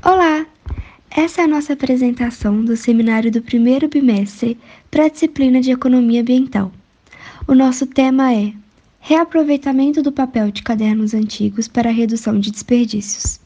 Olá! Essa é a nossa apresentação do seminário do primeiro bimestre para a disciplina de Economia Ambiental. O nosso tema é Reaproveitamento do papel de cadernos antigos para a redução de desperdícios.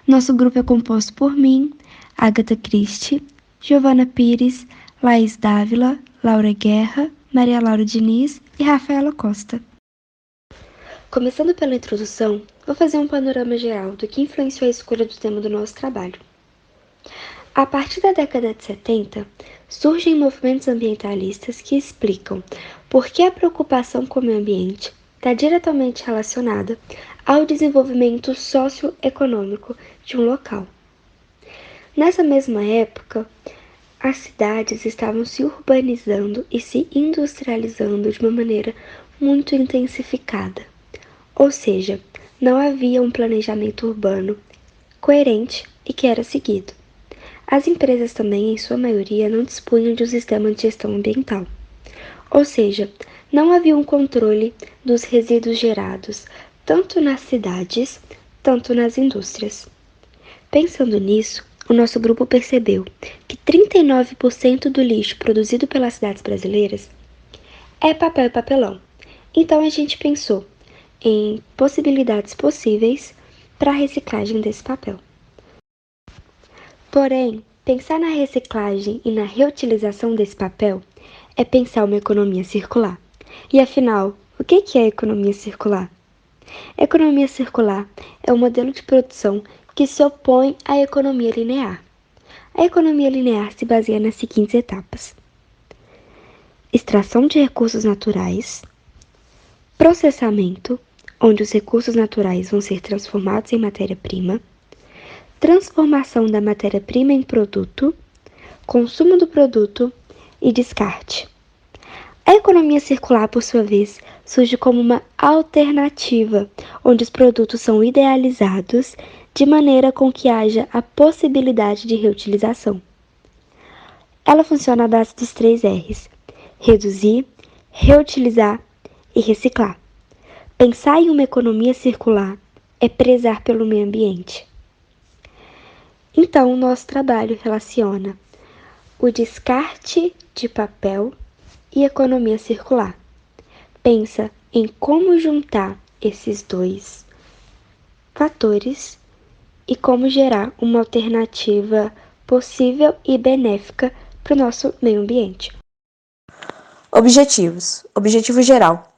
Nosso grupo é composto por mim, Agatha Christie, Giovana Pires, Laís Dávila, Laura Guerra, Maria Laura Diniz e Rafaela Costa. Começando pela introdução, vou fazer um panorama geral do que influenciou a escolha do tema do nosso trabalho. A partir da década de 70, surgem movimentos ambientalistas que explicam por que a preocupação com o meio ambiente está diretamente relacionada ao desenvolvimento socioeconômico de um local. Nessa mesma época, as cidades estavam se urbanizando e se industrializando de uma maneira muito intensificada. Ou seja, não havia um planejamento urbano coerente e que era seguido. As empresas também, em sua maioria, não dispunham de um sistema de gestão ambiental. Ou seja, não havia um controle dos resíduos gerados, tanto nas cidades, tanto nas indústrias. Pensando nisso, o nosso grupo percebeu que 39% do lixo produzido pelas cidades brasileiras é papel e papelão. Então a gente pensou em possibilidades possíveis para a reciclagem desse papel. Porém, pensar na reciclagem e na reutilização desse papel é pensar uma economia circular. E afinal, o que é economia circular? Economia circular é um modelo de produção que se opõe à economia linear. A economia linear se baseia nas seguintes etapas: extração de recursos naturais, processamento, onde os recursos naturais vão ser transformados em matéria-prima, transformação da matéria-prima em produto, consumo do produto e descarte. A economia circular, por sua vez, surge como uma alternativa, onde os produtos são idealizados de maneira com que haja a possibilidade de reutilização. Ela funciona à base dos 3 R's: reduzir, reutilizar e reciclar. Pensar em uma economia circular é prezar pelo meio ambiente. Então, o nosso trabalho relaciona o descarte de papel e economia circular. Pensa em como juntar esses dois fatores e como gerar uma alternativa possível e benéfica para o nosso meio ambiente. Objetivos. Objetivo geral.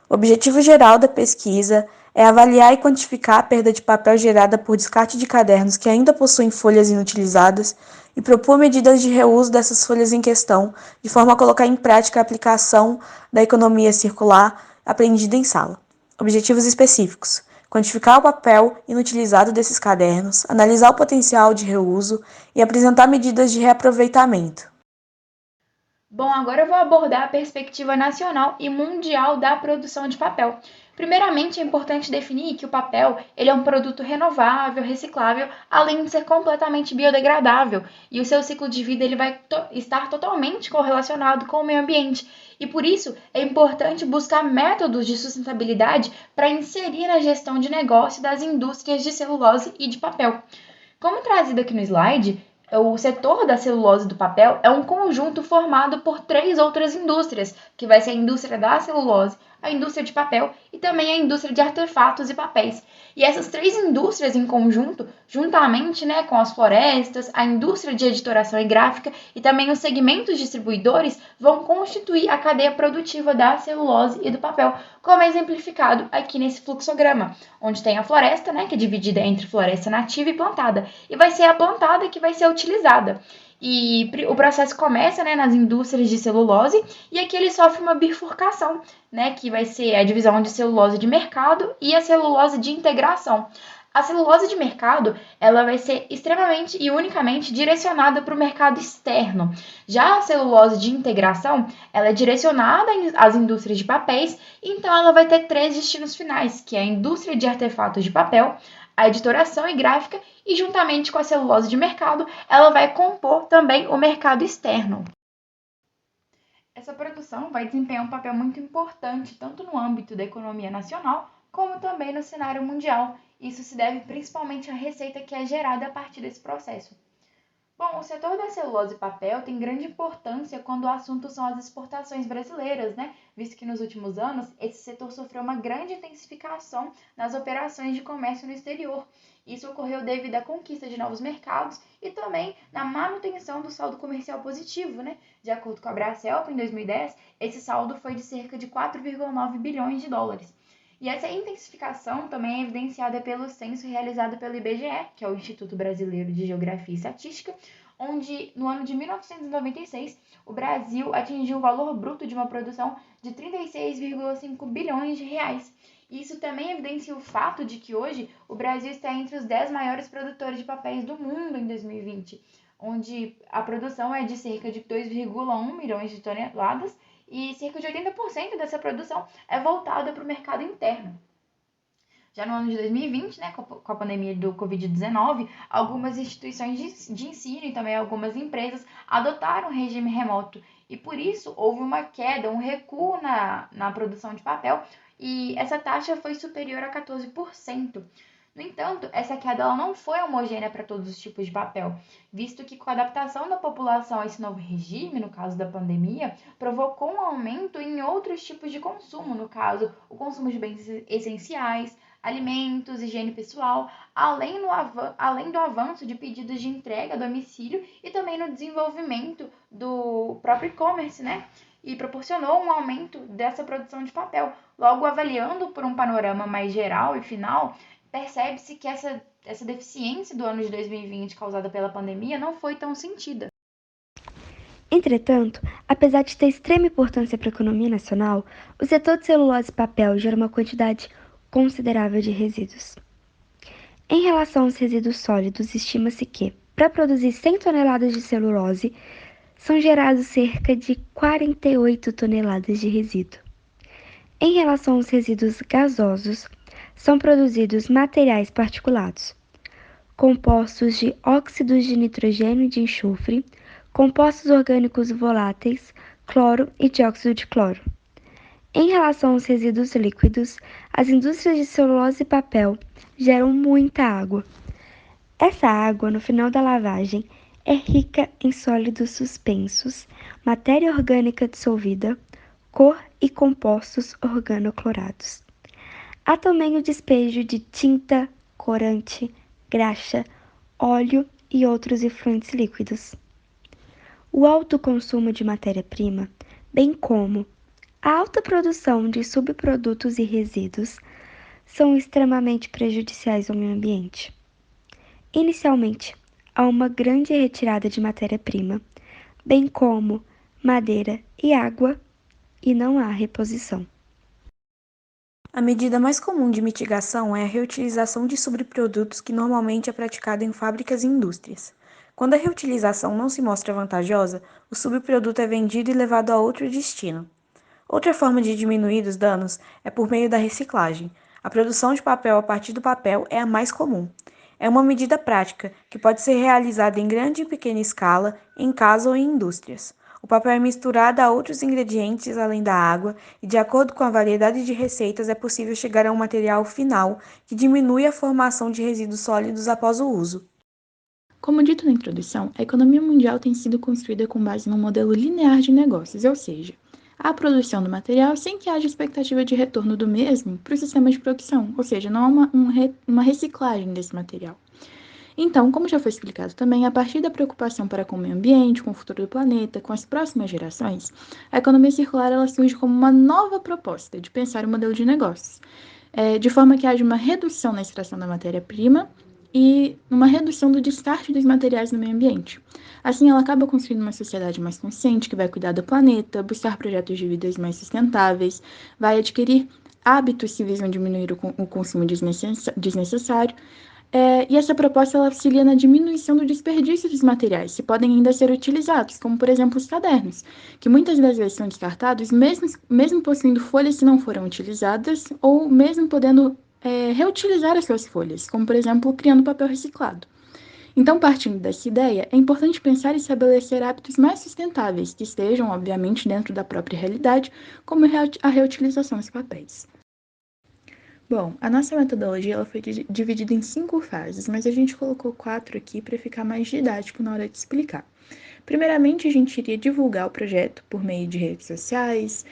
O objetivo geral da pesquisa é avaliar e quantificar a perda de papel gerada por descarte de cadernos que ainda possuem folhas inutilizadas e propor medidas de reuso dessas folhas em questão, de forma a colocar em prática a aplicação da economia circular aprendida em sala. Objetivos específicos: quantificar o papel inutilizado desses cadernos, analisar o potencial de reuso e apresentar medidas de reaproveitamento. Bom, agora eu vou abordar a perspectiva nacional e mundial da produção de papel. Primeiramente, é importante definir que o papel ele é um produto renovável, reciclável, além de ser completamente biodegradável, e o seu ciclo de vida ele vai estar totalmente correlacionado com o meio ambiente. E por isso, é importante buscar métodos de sustentabilidade para inserir na gestão de negócio das indústrias de celulose e de papel. Como trazido aqui no slide, o setor da celulose e do papel é um conjunto formado por 3 outras indústrias, que vai ser a indústria da celulose, a indústria de papel e também a indústria de artefatos e papéis. E essas 3 indústrias em conjunto, juntamente com as florestas, a indústria de editoração e gráfica e também os segmentos distribuidores, vão constituir a cadeia produtiva da celulose e do papel, como é exemplificado aqui nesse fluxograma, onde tem a floresta, que é dividida entre floresta nativa e plantada, e vai ser a plantada que vai ser utilizada. E o processo começa nas indústrias de celulose e aqui ele sofre uma bifurcação, que vai ser a divisão de celulose de mercado e a celulose de integração. A celulose de mercado ela vai ser extremamente e unicamente direcionada para o mercado externo. Já a celulose de integração ela é direcionada às indústrias de papéis, então ela vai ter 3 destinos finais, que é a indústria de artefatos de papel, a editoração e gráfica e, juntamente com a celulose de mercado, ela vai compor também o mercado externo. Essa produção vai desempenhar um papel muito importante tanto no âmbito da economia nacional como também no cenário mundial. Isso se deve principalmente à receita que é gerada a partir desse processo. Bom, o setor da celulose e papel tem grande importância quando o assunto são as exportações brasileiras, né? Visto que nos últimos anos esse setor sofreu uma grande intensificação nas operações de comércio no exterior. Isso ocorreu devido à conquista de novos mercados e também na manutenção do saldo comercial positivo, né? De acordo com a Bracel, em 2010, esse saldo foi de cerca de 4,9 bilhões de dólares. E essa intensificação também é evidenciada pelo censo realizado pelo IBGE, que é o Instituto Brasileiro de Geografia e Estatística, onde no ano de 1996 o Brasil atingiu o valor bruto de uma produção de 36,5 bilhões de reais. Isso também evidencia o fato de que hoje o Brasil está entre os 10 maiores produtores de papéis do mundo em 2020, onde a produção é de cerca de 2,1 milhões de toneladas e cerca de 80% dessa produção é voltada para o mercado interno. Já no ano de 2020, né, com a pandemia do Covid-19, algumas instituições de ensino e também algumas empresas adotaram o regime remoto e por isso houve uma queda, um recuo na produção de papel e essa taxa foi superior a 14%. No entanto, essa queda ela não foi homogênea para todos os tipos de papel, visto que com a adaptação da população a esse novo regime, no caso da pandemia, provocou um aumento em outros tipos de consumo, no caso, o consumo de bens essenciais, alimentos, higiene pessoal, além do avanço de pedidos de entrega a domicílio e também no desenvolvimento do próprio e-commerce, né? E proporcionou um aumento dessa produção de papel. Logo, avaliando por um panorama mais geral e final, percebe-se que essa deficiência do ano de 2020 causada pela pandemia não foi tão sentida. Entretanto, apesar de ter extrema importância para a economia nacional, o setor de celulose e papel gera uma quantidade considerável de resíduos. Em relação aos resíduos sólidos, estima-se que, para produzir 100 toneladas de celulose, são gerados cerca de 48 toneladas de resíduo. Em relação aos resíduos gasosos, são produzidos materiais particulados, compostos de óxidos de nitrogênio e de enxofre, compostos orgânicos voláteis, cloro e dióxido de cloro. Em relação aos resíduos líquidos, as indústrias de celulose e papel geram muita água. Essa água, no final da lavagem, é rica em sólidos suspensos, matéria orgânica dissolvida, cor e compostos organoclorados. Há também o despejo de tinta, corante, graxa, óleo e outros efluentes líquidos. O alto consumo de matéria-prima, bem como a alta produção de subprodutos e resíduos, são extremamente prejudiciais ao meio ambiente. Inicialmente, há uma grande retirada de matéria-prima, bem como madeira e água, e não há reposição. A medida mais comum de mitigação é a reutilização de subprodutos que normalmente é praticada em fábricas e indústrias. Quando a reutilização não se mostra vantajosa, o subproduto é vendido e levado a outro destino. Outra forma de diminuir os danos é por meio da reciclagem. A produção de papel a partir do papel é a mais comum. É uma medida prática que pode ser realizada em grande e pequena escala, em casa ou em indústrias. O papel é misturado a outros ingredientes além da água e, de acordo com a variedade de receitas, é possível chegar a um material final que diminui a formação de resíduos sólidos após o uso. Como dito na introdução, a economia mundial tem sido construída com base num modelo linear de negócios, ou seja, há a produção do material sem que haja expectativa de retorno do mesmo para o sistema de produção, ou seja, não há uma reciclagem desse material. Então, como já foi explicado também, a partir da preocupação para com o meio ambiente, com o futuro do planeta, com as próximas gerações, a economia circular ela surge como uma nova proposta de pensar o modelo de negócios, de forma que haja uma redução na extração da matéria-prima e uma redução do descarte dos materiais no meio ambiente. Assim, ela acaba construindo uma sociedade mais consciente, que vai cuidar do planeta, buscar projetos de vidas mais sustentáveis, vai adquirir hábitos que visam diminuir o consumo desnecessário, e essa proposta ela auxilia na diminuição do desperdício dos materiais, que podem ainda ser utilizados, como, por exemplo, os cadernos, que muitas das vezes são descartados, mesmo possuindo folhas que não foram utilizadas, ou mesmo podendo reutilizar as suas folhas, como, por exemplo, criando papel reciclado. Então, partindo dessa ideia, é importante pensar e estabelecer hábitos mais sustentáveis, que estejam, obviamente, dentro da própria realidade, como a reutilização dos papéis. Bom, a nossa metodologia ela foi dividida em 5 fases, mas a gente colocou 4 aqui para ficar mais didático na hora de explicar. Primeiramente, a gente iria divulgar o projeto por meio de redes sociais,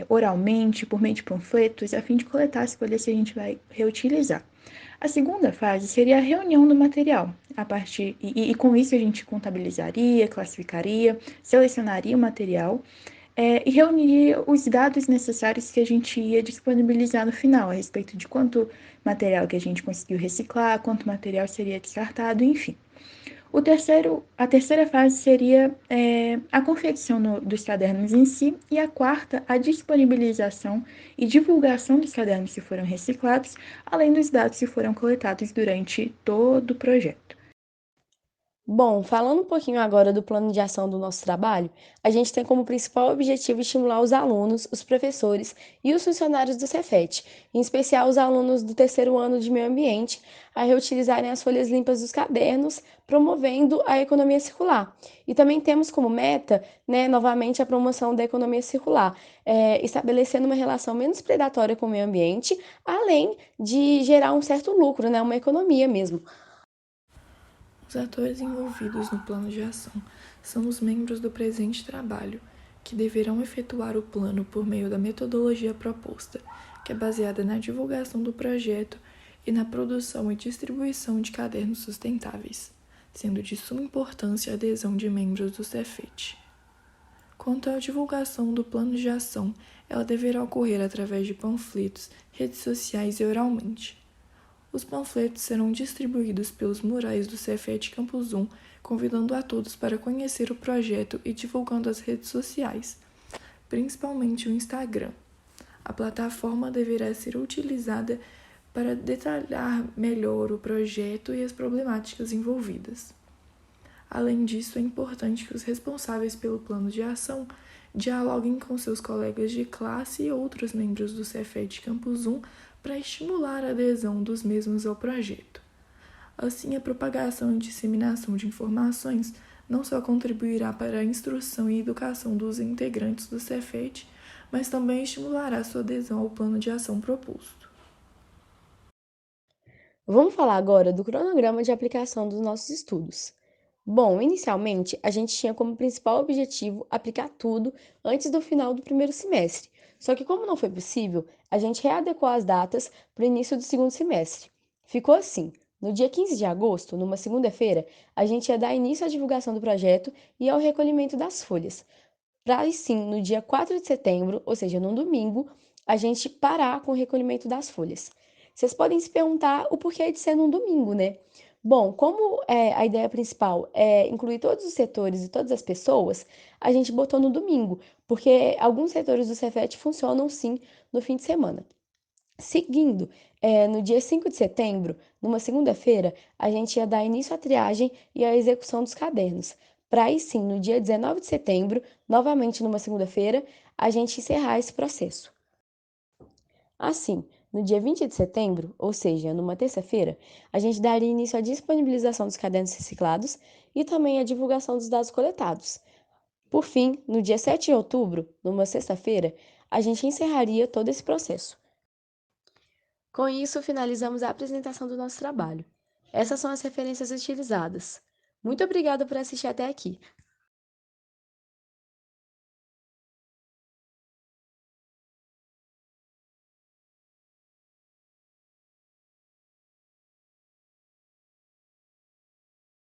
oralmente, por meio de panfletos, a fim de coletar as folhas que a gente vai reutilizar. A segunda fase seria a reunião do material. E com isso a gente contabilizaria, classificaria, selecionaria o material e reuniria os dados necessários que a gente ia disponibilizar no final, a respeito de quanto material que a gente conseguiu reciclar, quanto material seria descartado, enfim. A terceira fase seria a confecção dos cadernos em si, e a quarta, a disponibilização e divulgação dos cadernos que foram reciclados, além dos dados que foram coletados durante todo o projeto. Bom, falando um pouquinho agora do plano de ação do nosso trabalho, a gente tem como principal objetivo estimular os alunos, os professores e os funcionários do Cefet, em especial os alunos do terceiro ano de meio ambiente, a reutilizarem as folhas limpas dos cadernos, promovendo a economia circular. E também temos como meta, novamente, a promoção da economia circular, estabelecendo uma relação menos predatória com o meio ambiente, além de gerar um certo lucro, uma economia mesmo. Os atores envolvidos no plano de ação são os membros do presente trabalho, que deverão efetuar o plano por meio da metodologia proposta, que é baseada na divulgação do projeto e na produção e distribuição de cadernos sustentáveis, sendo de suma importância a adesão de membros do Cefet. Quanto à divulgação do plano de ação, ela deverá ocorrer através de panfletos, redes sociais e oralmente. Os panfletos serão distribuídos pelos murais do Cefet Campus 1, convidando a todos para conhecer o projeto e divulgando as redes sociais, principalmente o Instagram. A plataforma deverá ser utilizada para detalhar melhor o projeto e as problemáticas envolvidas. Além disso, é importante que os responsáveis pelo plano de ação dialoguem com seus colegas de classe e outros membros do Cefet Campus 1 para estimular a adesão dos mesmos ao projeto. Assim, a propagação e disseminação de informações não só contribuirá para a instrução e educação dos integrantes do Cefet, mas também estimulará sua adesão ao plano de ação proposto. Vamos falar agora do cronograma de aplicação dos nossos estudos. Bom, inicialmente, a gente tinha como principal objetivo aplicar tudo antes do final do primeiro semestre. Só que, como não foi possível, a gente readequou as datas para o início do segundo semestre. Ficou assim: no dia 15 de agosto, numa segunda-feira, a gente ia dar início à divulgação do projeto e ao recolhimento das folhas. Para aí sim, no dia 4 de setembro, ou seja, num domingo, a gente parar com o recolhimento das folhas. Vocês podem se perguntar o porquê de ser num domingo, né? Bom, como a ideia principal é incluir todos os setores e todas as pessoas, a gente botou no domingo, porque alguns setores do Cefet funcionam sim no fim de semana. Seguindo, no dia 5 de setembro, numa segunda-feira, a gente ia dar início à triagem e à execução dos cadernos. Para aí sim, no dia 19 de setembro, novamente numa segunda-feira, a gente encerrar esse processo. Assim, no dia 20 de setembro, ou seja, numa terça-feira, a gente daria início à disponibilização dos cadernos reciclados e também à divulgação dos dados coletados. Por fim, no dia 7 de outubro, numa sexta-feira, a gente encerraria todo esse processo. Com isso, finalizamos a apresentação do nosso trabalho. Essas são as referências utilizadas. Muito obrigada por assistir até aqui.